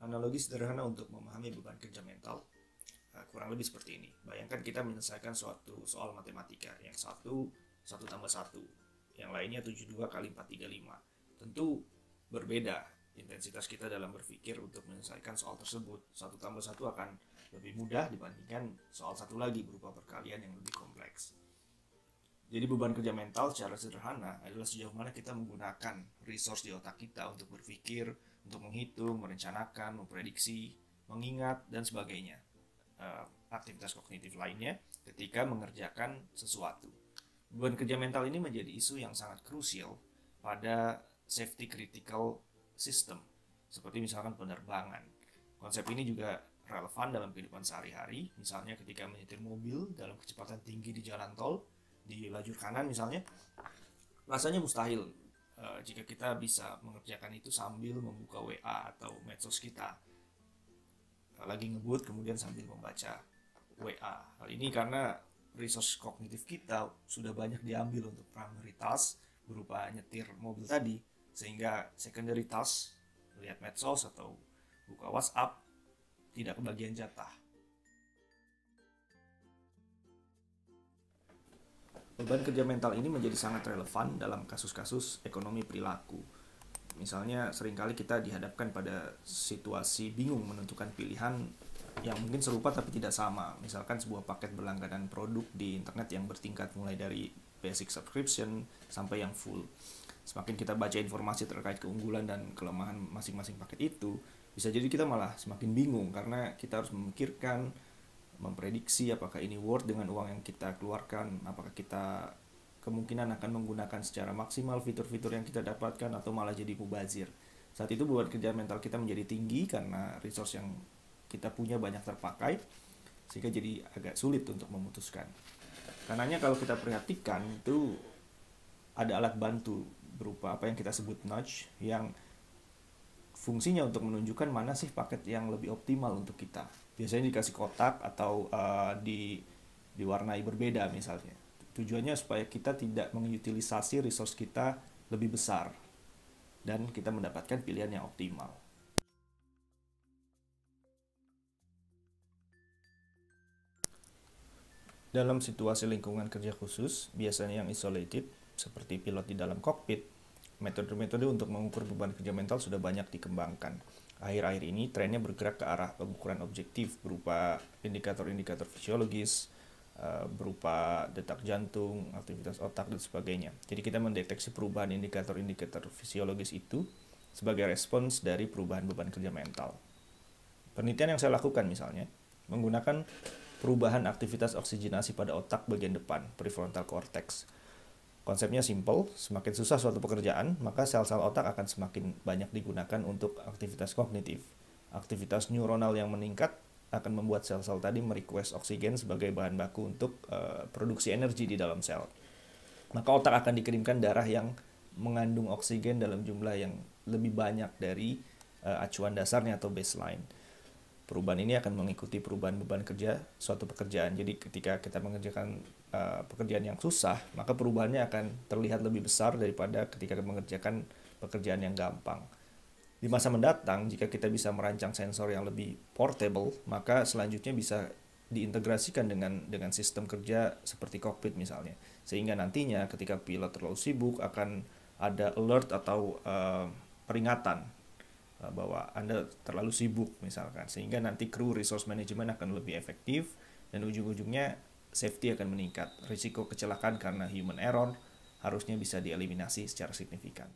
Analogi sederhana untuk memahami beban kerja mental kurang lebih seperti ini. Bayangkan kita menyelesaikan suatu soal matematika. Yang satu, 1 tambah 1. Yang lainnya 72 kali 435. Tentu berbeda intensitas kita dalam berpikir untuk menyelesaikan soal tersebut. 1 tambah 1 akan lebih mudah dibandingkan soal satu lagi berupa perkalian yang lebih kompleks. Jadi beban kerja mental secara sederhana adalah sejauh mana kita menggunakan resource di otak kita untuk berpikir, untuk menghitung, merencanakan, memprediksi, mengingat, dan sebagainya. Aktivitas kognitif lainnya ketika mengerjakan sesuatu. Beban kerja mental ini menjadi isu yang sangat krusial pada safety critical system, seperti misalkan penerbangan. Konsep ini juga relevan dalam kehidupan sehari-hari, misalnya ketika menyetir mobil dalam kecepatan tinggi di jalan tol, di lajur kanan misalnya, rasanya mustahil jika kita bisa mengerjakan itu sambil membuka WA atau medsos kita, lagi ngebut kemudian sambil membaca WA. Hal ini karena resource kognitif kita sudah banyak diambil untuk primary task berupa nyetir mobil tadi, sehingga secondary task, lihat medsos atau buka WhatsApp, tidak kebagian jatah. Beban kerja mental ini menjadi sangat relevan dalam kasus-kasus ekonomi perilaku. Misalnya seringkali kita dihadapkan pada situasi bingung menentukan pilihan yang mungkin serupa tapi tidak sama. Misalkan sebuah paket berlangganan produk di internet yang bertingkat mulai dari basic subscription sampai yang full. Semakin kita baca informasi terkait keunggulan dan kelemahan masing-masing paket itu, bisa jadi kita malah semakin bingung karena kita harus memikirkan, memprediksi apakah ini worth dengan uang yang kita keluarkan, apakah kita kemungkinan akan menggunakan secara maksimal fitur-fitur yang kita dapatkan atau malah jadi mubazir. Saat itu beban kerja mental kita menjadi tinggi karena resource yang kita punya banyak terpakai, sehingga jadi agak sulit untuk memutuskan. Karenanya kalau kita perhatikan itu ada alat bantu berupa apa yang kita sebut nudge yang fungsinya untuk menunjukkan mana sih paket yang lebih optimal untuk kita. Biasanya dikasih kotak atau diwarnai berbeda misalnya. Tujuannya supaya kita tidak mengutilisasi resource kita lebih besar dan kita mendapatkan pilihan yang optimal. Dalam situasi lingkungan kerja khusus, biasanya yang isolated, seperti pilot di dalam kokpit, metode-metode untuk mengukur beban kerja mental sudah banyak dikembangkan. Akhir-akhir ini trennya bergerak ke arah pengukuran objektif berupa indikator-indikator fisiologis, berupa detak jantung, aktivitas otak, dan sebagainya. Jadi kita mendeteksi perubahan indikator-indikator fisiologis itu sebagai respons dari perubahan beban kerja mental. Penelitian yang saya lakukan misalnya, menggunakan perubahan aktivitas oksigenasi pada otak bagian depan, prefrontal cortex. Konsepnya simple, semakin susah suatu pekerjaan, maka sel-sel otak akan semakin banyak digunakan untuk aktivitas kognitif. Aktivitas neuronal yang meningkat akan membuat sel-sel tadi merequest oksigen sebagai bahan baku untuk produksi energi di dalam sel. Maka otak akan dikirimkan darah yang mengandung oksigen dalam jumlah yang lebih banyak dari acuan dasarnya atau baseline. Perubahan ini akan mengikuti perubahan beban kerja suatu pekerjaan. Jadi ketika kita mengerjakan pekerjaan yang susah, maka perubahannya akan terlihat lebih besar daripada ketika mengerjakan pekerjaan yang gampang. Di masa mendatang, jika kita bisa merancang sensor yang lebih portable, maka selanjutnya bisa diintegrasikan dengan sistem kerja seperti kokpit misalnya. Sehingga nantinya ketika pilot terlalu sibuk akan ada alert atau peringatan bahwa Anda terlalu sibuk misalkan, sehingga nanti kru resource management akan lebih efektif dan ujung-ujungnya safety akan meningkat. Risiko kecelakaan karena human error harusnya bisa dieliminasi secara signifikan.